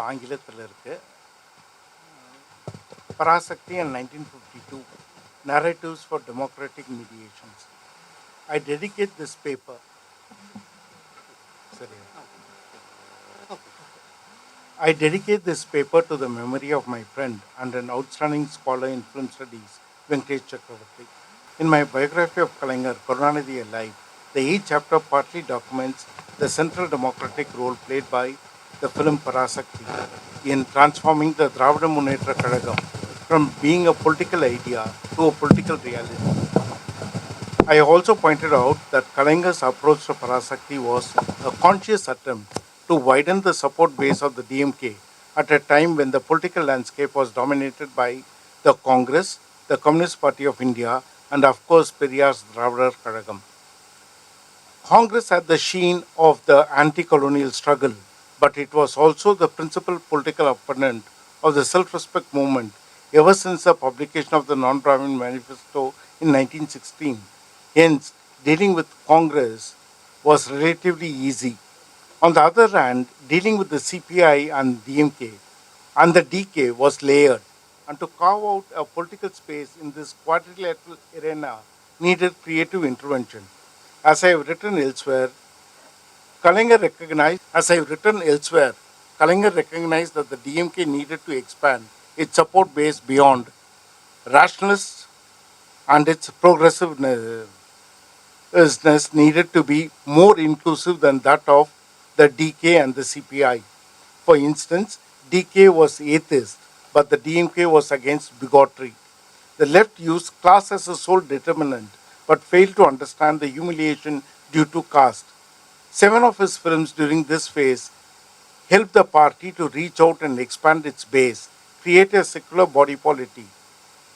ஆங்கிலத்தில் இருக்கு. Parasakthi in 1952, Narratives for Democratic Mediations. I dedicate this paper. Sorry. I dedicate this paper to the memory of my friend and an outstanding scholar in film studies, Venkatesh Chakravarti. In my biography of Kalaignar, Karunanidhi Alive, the eighth chapter partly documents the central democratic role played by the film Parasakthi in transforming the Dravida Munnetra Kazhagam from being a political idea to a political reality. I also pointed out that Kalaigner's approach to Parasakthi was a conscious attempt to widen the support base of the DMK at a time when the political landscape was dominated by the Congress, the Communist Party of India, and of course Periyar's Dravida Kazhagam. Congress had the sheen of the anti-colonial struggle, but it was also the principal political opponent of the self-respect movement ever since the publication of the Non-Brahmin Manifesto in 1916. Hence, dealing with Congress was relatively easy. On the other hand, dealing with the CPI and DMK and the DK was layered, and to carve out a political space in this quadrilateral arena needed creative intervention. As I have written elsewhere, Kalaignar recognized that the DMK needed to expand its support base beyond rationalists and its progressiveness needed to be more inclusive than that of the DK and the CPI. For instance, DK was atheist, but the DMK was against bigotry. The left used class as a sole determinant, but failed to understand the humiliation due to caste. 7 of his films during this phase helped the party to reach out and expand its base, create a secular body politic,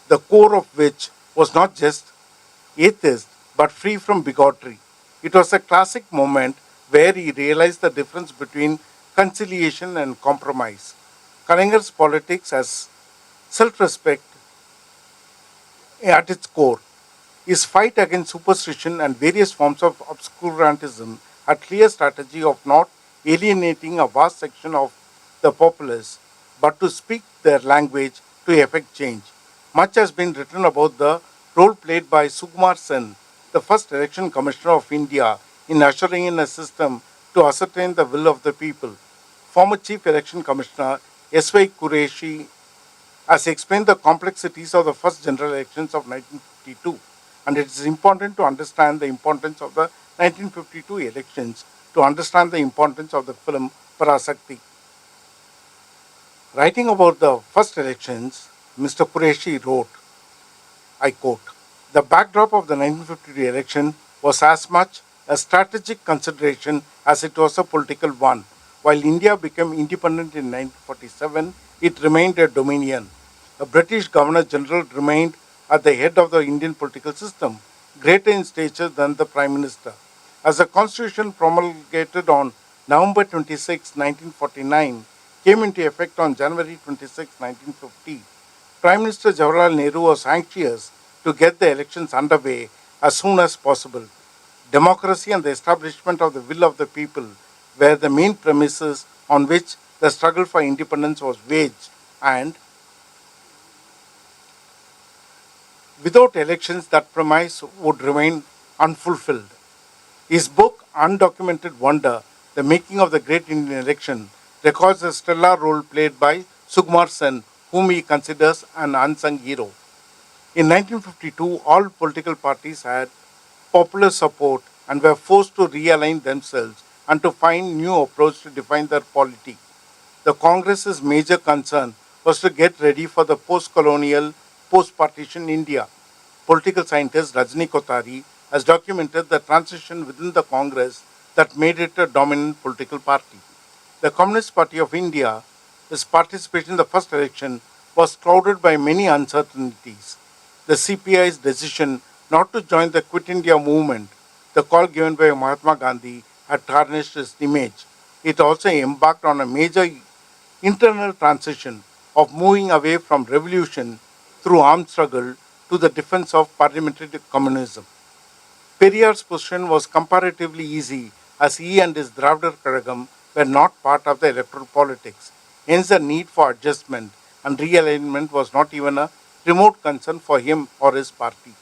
the core of which was not just atheist but free from bigotry. It was a classic moment where he realized the difference between conciliation and compromise. Kalaigner's politics as self-respect at its core. His fight against superstition and various forms of obscurantism a clear strategy of not alienating a vast section of the populace, but to speak their language to effect change. Much has been written about the role played by Sukumar Sen, the first election commissioner of India, in ushering in a system to ascertain the will of the people. Former Chief Election Commissioner S.Y. Qureshi has explained the complexities of the first general elections of 1952, and it is important to understand the importance of the 1952 elections to understand the importance of the film Parasakthi. Writing about the first elections, Mr. Qureshi wrote, I quote, "The backdrop of the 1952 election was as much a strategic consideration as it was a political one. While India became independent in 1947, it remained a dominion. A British Governor General remained at the head of the Indian political system, greater in stature than the Prime Minister. As the Constitution promulgated on November 26, 1949, came into effect on January 26, 1950, Prime Minister Jawaharlal Nehru was anxious to get the elections underway as soon as possible. Democracy and the establishment of the will of the people were the main premises on which the struggle for independence was waged, and without elections, that premise would remain unfulfilled." His book, Undocumented Wonder, The Making of the Great Indian Election, records the stellar role played by Sukumar Sen, whom he considers an unsung hero. In 1952, all political parties had popular support and were forced to realign themselves and to find new approach to define their polity. The Congress's major concern was to get ready for the post-colonial, post-partition India. Political scientist Rajni Kothari has documented the transition within the Congress that made it a dominant political party. The Communist Party of India, its participation in the first election was clouded by many uncertainties. The CPI's decision not to join the Quit India movement, the call given by Mahatma Gandhi, had tarnished its image. It also embarked on a major internal transition of moving away from revolution through armed struggle to the defense of parliamentary communism. Periyar's position was comparatively easy as he and his Dravida Kazhagam were not part of the electoral politics. Hence, the need for adjustment and realignment was not even a remote concern for him or his party.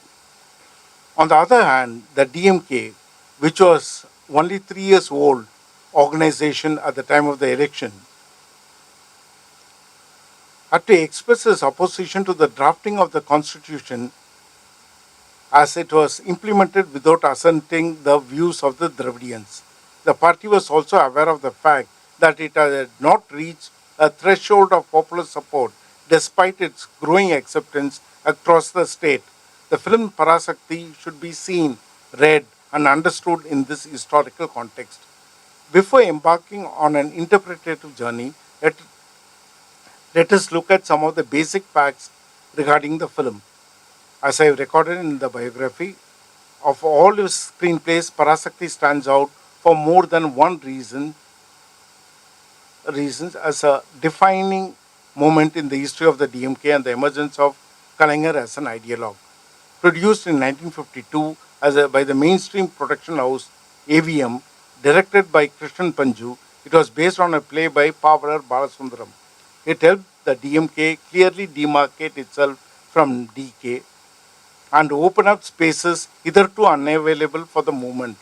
On the other hand, the DMK, which was only 3 years old organization at the time of the election, had to express its opposition to the drafting of the constitution as it was implemented without assenting the views of the Dravidians. The party was also aware of the fact that it had not reached a threshold of popular support despite its growing acceptance across the state. The film Parasakthi should be seen, read, and understood in this historical context. Before embarking on an interpretative journey, let us look at some of the basic facts regarding the film. As I recorded in the biography, of all his screenplays, Parasakthi stands out for more than one reasons as a defining moment in the history of the DMK and the emergence of Kalaignar as an ideologue. Produced in 1952 by the mainstream production house AVM, directed by Krishnan Panju, it was based on a play by Pavarar Balasundaram. It helped the DMK clearly demarcate itself from DK and open up spaces hitherto unavailable for the movement.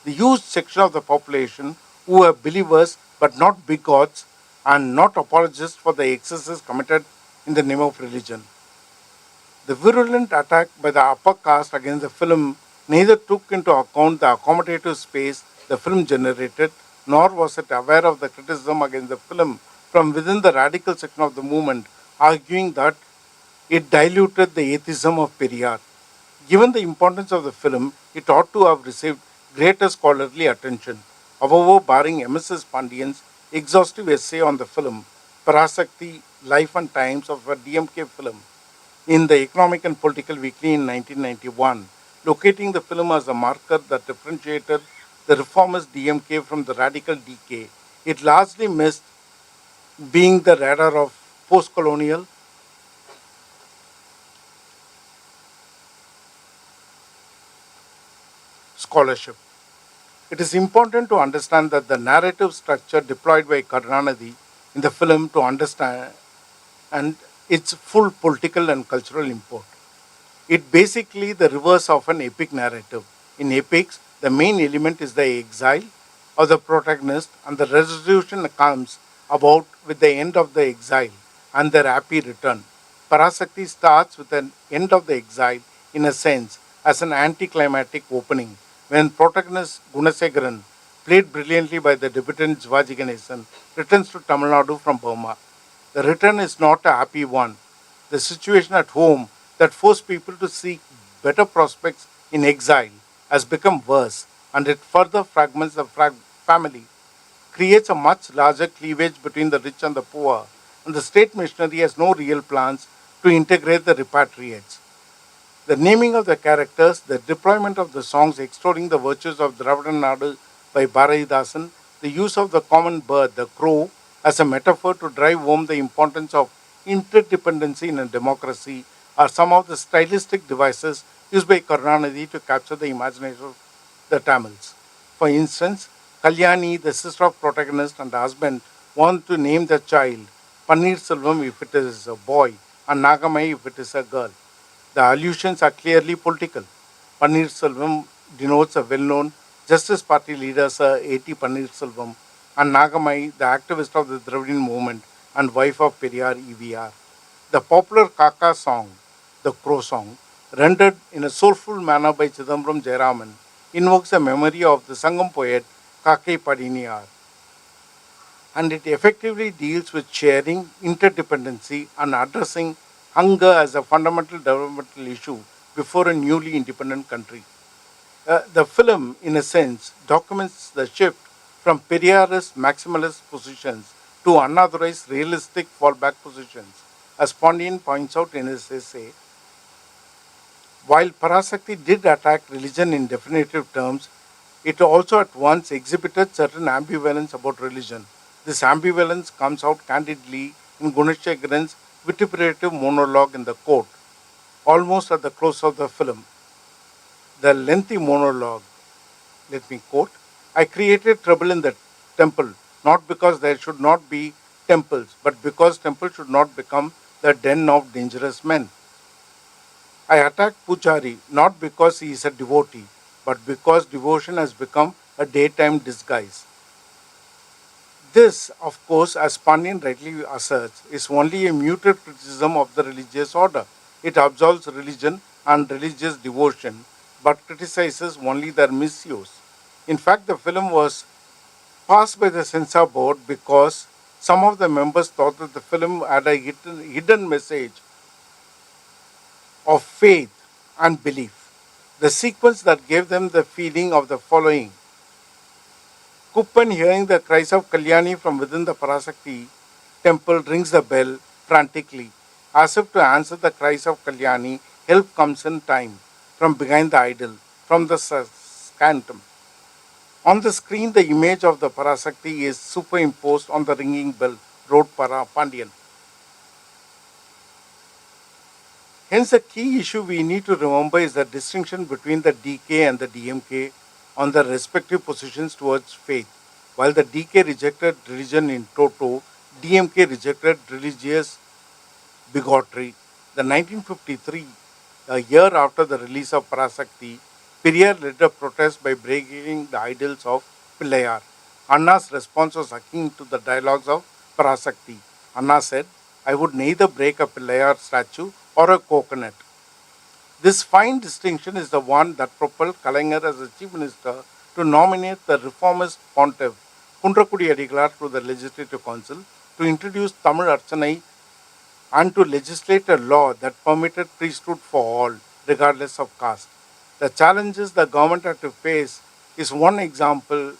The huge section of the population who were believers but not bigots and not apologists for the excesses committed in the name of religion. The virulent attack by the upper caste against the film neither took into account the accommodative space the film generated, nor was it aware of the criticism against the film from within the radical section of the movement, arguing that it diluted the atheism of Periyar. Given the importance of the film, it ought to have received greater scholarly attention. However, barring M.S. Pandian's exhaustive essay on the film, Parasakthi, Life and Times of a DMK film, in the Economic and Political Weekly in 1991, locating the film as a marker that differentiated the reformist DMK from the radical DK, it largely missed being the radar of post-colonial scholarship. It is important to understand that the narrative structure deployed by Karunanidhi in the film to understand and its full political and cultural import. It basically the reverse of an epic narrative. In epics, the main element is the exile of the protagonist, and the resolution comes about with the end of the exile and their happy return. Parasakti starts with an end of the exile in a sense as an anticlimactic opening when protagonist Gunasegaran, played brilliantly by the debutant Jivaji Ganesan, returns to Tamil Nadu from Burma. The return is not a happy one. The situation at home that forced people to seek better prospects in exile has become worse, and it further fragments the family, creates a much larger cleavage between the rich and the poor, and the state missionary has no real plans to integrate the repatriates. The naming of the characters, the deployment of the songs extolling the virtues of Dravidan Nadu by Bharatidasan, the use of the common bird, the crow, as a metaphor to drive home the importance of interdependency in a democracy are some of the stylistic devices used by Karunanidhi to capture the imagination of the Tamils. For instance, Kalyani, the sister of protagonist and husband, want to name the child Panneerselvam if it is a boy and Nagamai if it is a girl. The allusions are clearly political. Panneerselvam denotes a well-known Justice Party leader, Sir A.T. Panneerselvam, and Nagamai, the activist of the Dravidian movement and wife of Periyar EVR. The popular Kaka song, the Crow song, rendered in a soulful manner by Chidambaram Jayaraman, invokes the memory of the Sangam poet Kakai Padiniyar, and it effectively deals with sharing, interdependency, and addressing hunger as a fundamental developmental issue before a newly independent country. The film, in a sense, documents the shift from Periyarist maximalist positions to unauthorized realistic fallback positions. As Pandian points out in his essay, while Parasakti did attack religion in definitive terms, it also at once exhibited certain ambivalence about religion. This ambivalence comes out candidly in Gunashekharan's vituperative monologue in the court, almost at the close of the film. The lengthy monologue, let me quote, I created trouble in the temple, not because there should not be temples, but because temples should not become the den of dangerous men. I attack Pujari not because he is a devotee, but because devotion has become a daytime disguise. This, of course, as Pandian rightly asserts, is only a muted criticism of the religious order. It absolves religion and religious devotion, but criticizes only their misuse. In fact, the film was passed by the censor board because some of the members thought that the film had a hidden message of faith and belief. The sequence that gave them the feeling of the following: Kuppan, hearing the cries of Kalyani from within the Parasakthi temple, rings the bell frantically. As if to answer the cries of Kalyani, help comes in time from behind the idol, from the scantum. On the screen, the image of the Parasakthi is superimposed on the ringing bell, wrote Pandian. Hence, the key issue we need to remember is the distinction between the DK and the DMK on their respective positions towards faith. While the DK rejected religion in toto, DMK rejected religious bigotry. The 1953, a year after the release of Parasakthi, Periyar led a protest by breaking the idols of Pillayar. Anna's response was akin to the dialogues of Parasakthi. Anna said, I would neither break a Pillayar statue or a coconut. This fine distinction is the one that propelled Kalaignar as the chief minister to nominate the reformist pontiff Kundrakudi Adigalar to the Legislative Council to introduce Tamil Archanai and to legislate a law that permitted priesthood for all, regardless of caste. The challenges the government had to face is one example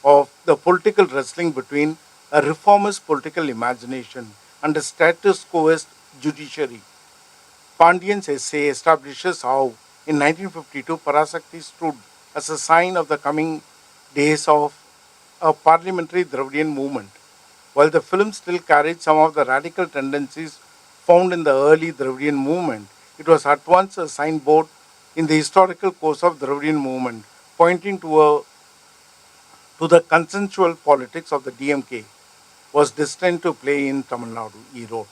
of the political wrestling between a reformist political imagination and a status quoist judiciary. Pandian's essay establishes how, in 1952, Parasakthi stood as a sign of the coming days of a parliamentary Dravidian movement. While the film still carried some of the radical tendencies found in the early Dravidian movement, it was at once a signboard in the historical course of Dravidian movement, pointing to the consensual politics of the DMK was destined to play in Tamil Nadu, he wrote.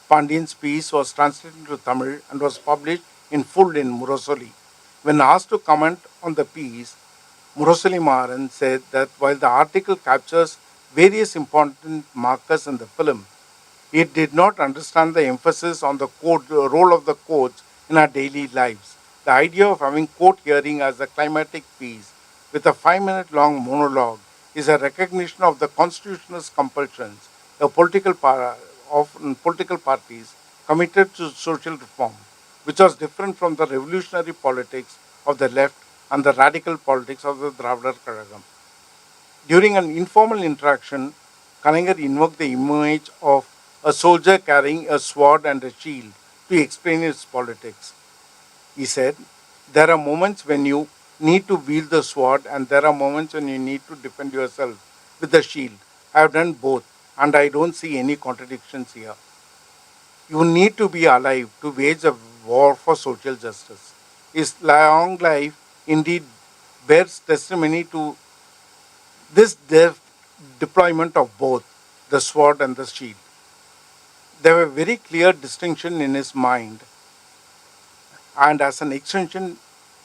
Pandian's piece was translated into Tamil and was published in full in Murasoli. When asked to comment on the piece, Murasoli Maran said that while the article captures various important markers in the film, it did not understand the emphasis on the role of the courts in our daily lives. The idea of having court hearing as a climatic piece with a 5 minute long monologue is a recognition of the constitutionalist compulsions of political parties committed to social reform, which was different from the revolutionary politics of the left and the radical politics of the Dravidar Kazhagam. During an informal interaction, Kalaignar invoked the image of a soldier carrying a sword and a shield to explain its politics. He said, there are moments when you need to wield the sword and there are moments when you need to defend yourself with the shield. I have done both and I don't see any contradictions here. You need to be alive to wage a war for social justice. His long life indeed bears testimony to this deployment of both the sword and the shield. There were very clear distinction in his mind and as an extension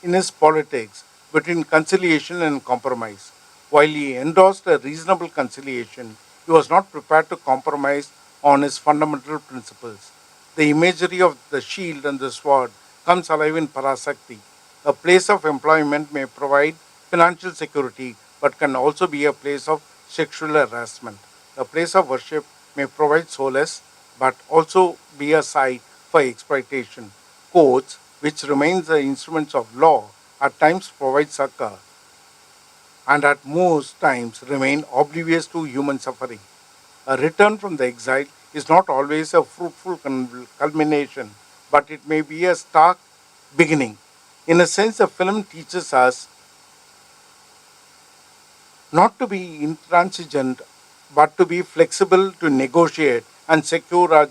in his politics between conciliation and compromise. While he endorsed a reasonable conciliation, he was not prepared to compromise on his fundamental principles. The imagery of the shield and the sword comes alive in Parasakthi. A place of employment may provide financial security but can also be a place of sexual harassment. A place of worship may provide solace but also be a site for exploitation. Courts, which remains the instruments of law, at times provide succor and at most times remain oblivious to human suffering. A return from the exile is not always a fruitful culmination, but it may be a stark beginning. In a sense, the film teaches us not to be intransigent, but to be flexible to negotiate and secure our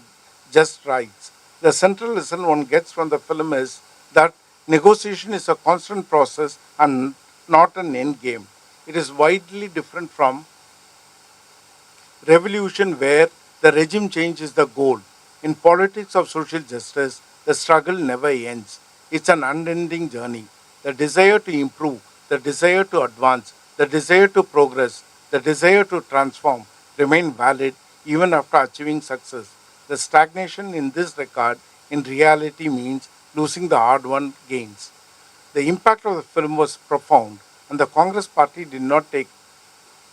just rights. The central lesson one gets from the film is that negotiation is a constant process and not an end game. It is widely different from revolution where the regime change is the goal. In politics of social justice, the struggle never ends. It's an unending journey. The desire to improve, the desire to advance, the desire to progress, the desire to transform remain valid even after achieving success. The stagnation in this regard in reality means losing the hard won gains. The impact of the film was profound, and the Congress party did not take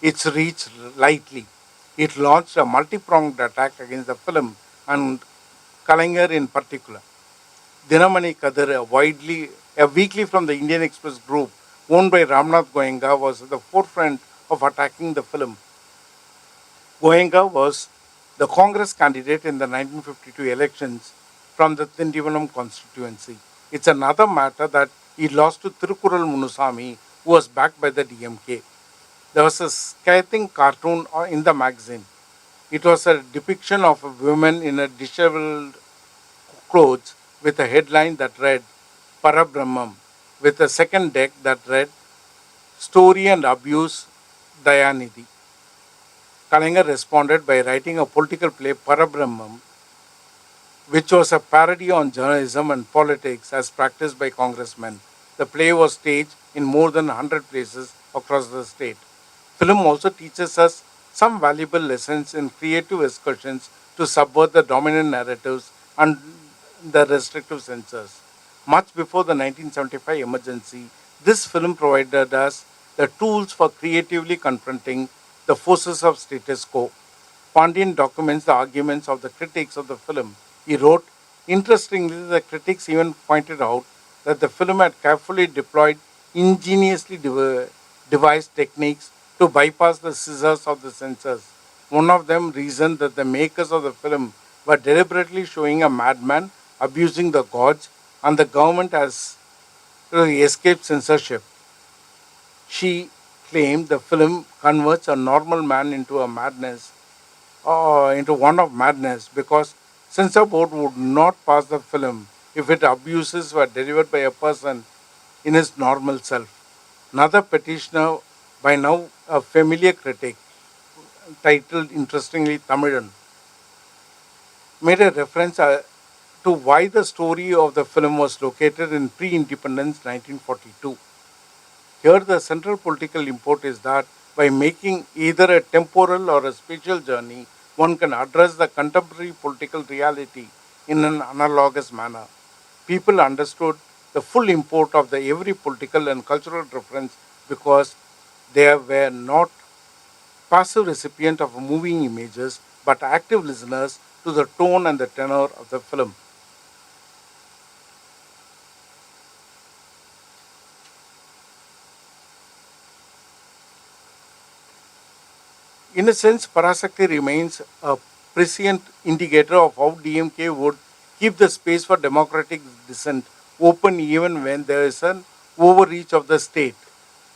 its reach lightly. It launched a multi pronged attack against the film and Kalanger in particular. Dinamani Kadir, a weekly from the Indian Express group owned by Ramnath Goenka, was at the forefront of attacking the film. Goenka was the Congress candidate in the 1952 elections from the Tindivanam constituency. It's another matter that he lost to Thirukural Munusamy, who was backed by the DMK. There was a scathing cartoon in the magazine. It was a depiction of a woman in a disheveled clothes with a headline that read Parabrahmam, with a second deck that read Story and Abuse Dayanidhi. Kalanger responded by writing a political play Parabrahmam, which was a parody on journalism and politics as practiced by congressmen. The play was staged in more than 100 places across the state. Film also teaches us some valuable lessons in creative excursions to subvert the dominant narratives and the restrictive censors. Much before the 1975 emergency, this film provided us the tools for creatively confronting the forces of status quo. Pandian documents the arguments of the critics of the film. He wrote, interestingly, the critics even pointed out that the film had carefully deployed ingeniously devised techniques to bypass the scissors of the censors. One of them reasoned that the makers of the film were deliberately showing a madman abusing the gods and the government has escaped censorship. She claimed the film converts a normal man into a madness into one of madness because censor board would not pass the film if its abuses were delivered by a person in his normal self. Another petitioner, by now a familiar critic, titled interestingly Tamilan, made a reference to why the story of the film was located in pre-independence 1942. Here, the central political import is that by making either a temporal or a spatial journey, one can address the contemporary political reality in an analogous manner. People understood the full import of the every political and cultural reference because they were not passive recipients of moving images but active listeners to the tone and the tenor of the film. In a sense, Parasakthi remains a prescient indicator of how DMK would keep the space for democratic dissent open even when there is an overreach of the state.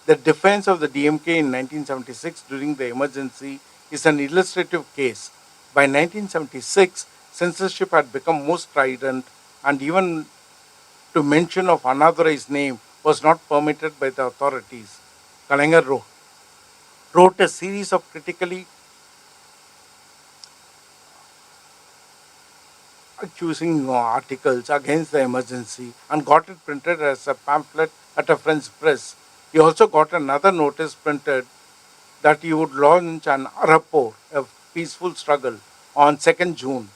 The defense of the DMK in 1976 during the emergency is an illustrative case. By 1976, censorship had become more strident, and even to mention of unauthorized name was not permitted by the authorities. Kalanger wrote a series of critically accusing articles against the emergency and got it printed as a pamphlet at a French press. He also got another notice printed that he would launch an Arapo, a peaceful struggle, on 2nd June.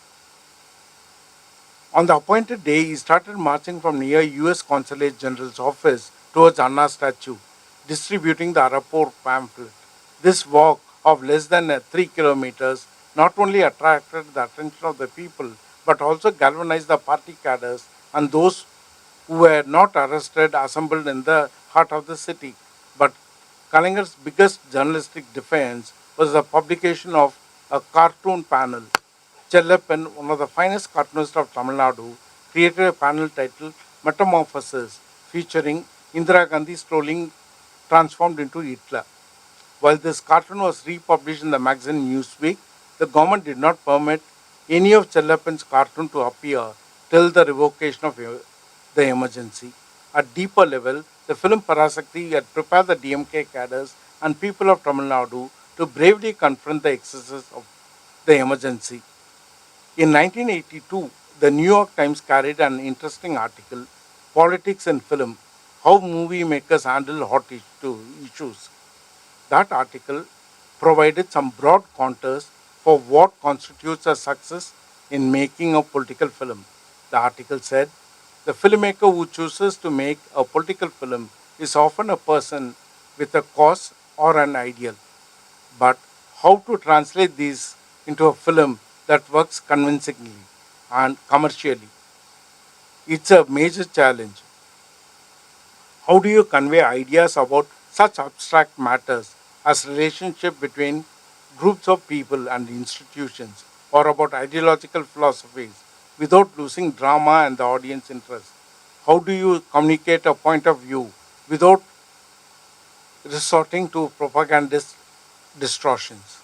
On the appointed day, he started marching from near US Consulate General's office towards Anna statue, distributing the Arapo pamphlet. This walk of less than 3 kilometers not only attracted the attention of the people but also galvanized the party cadres and those who were not arrested assembled in the heart of the city. But Kalinger's biggest journalistic defense was the publication of a cartoon panel. Chellappan, one of the finest cartoonists of Tamil Nadu, created a panel titled Metamorphosis, featuring Indira Gandhi strolling transformed into Hitler. While this cartoon was republished in the magazine Newsweek, the government did not permit any of Chellappan's cartoon to appear till the revocation of the emergency. At deeper level, the film Parasakthi had prepared the DMK cadres and people of Tamil Nadu to bravely confront the excesses of the emergency. In 1982, the New York Times carried an interesting article, Politics and Film, How Movie Makers Handle Issues. That article provided some broad contours for what constitutes a success in making a political film. The article said the filmmaker who chooses to make a political film is often a person with a cause or an ideal, but how to translate these into a film that works convincingly and commercially? It's a major challenge. How do you convey ideas about such abstract matters as relationship between groups of people and institutions or about ideological philosophies without losing drama and the audience interest? How do you communicate a point of view without resorting to propagandist distortions?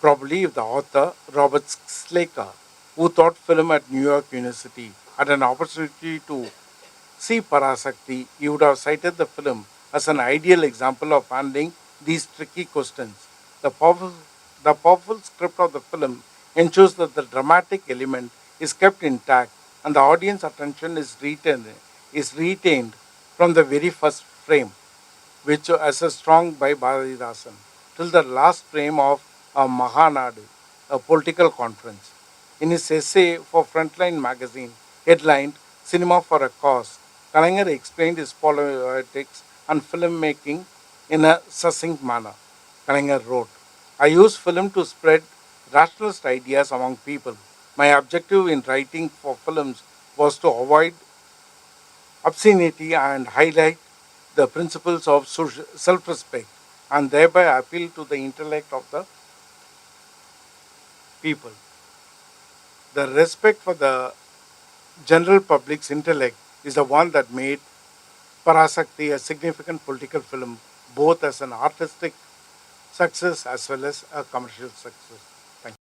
Probably if the author, Robert Slaker, who taught film at New York University, had an opportunity to see Parasakthi, he would have cited the film as an ideal example of handling these tricky questions. The powerful, the powerful script of the film ensures that the dramatic element is kept intact and the audience attention is retained from the very first frame, which as a strong by Bharatidasan, till the last frame of a Mahanadu, a political conference. In his essay for Frontline magazine, headlined Cinema for a Cause, Kalanger explained his politics and filmmaking in a succinct manner. Kalanger wrote, I use film to spread rationalist ideas among people. My objective in writing for films was to avoid obscenity and highlight the principles of self respect and thereby appeal to the intellect of the people. The respect for the general public's intellect is the one that made Parasakti a significant political film, both as an artistic success as well as a commercial success.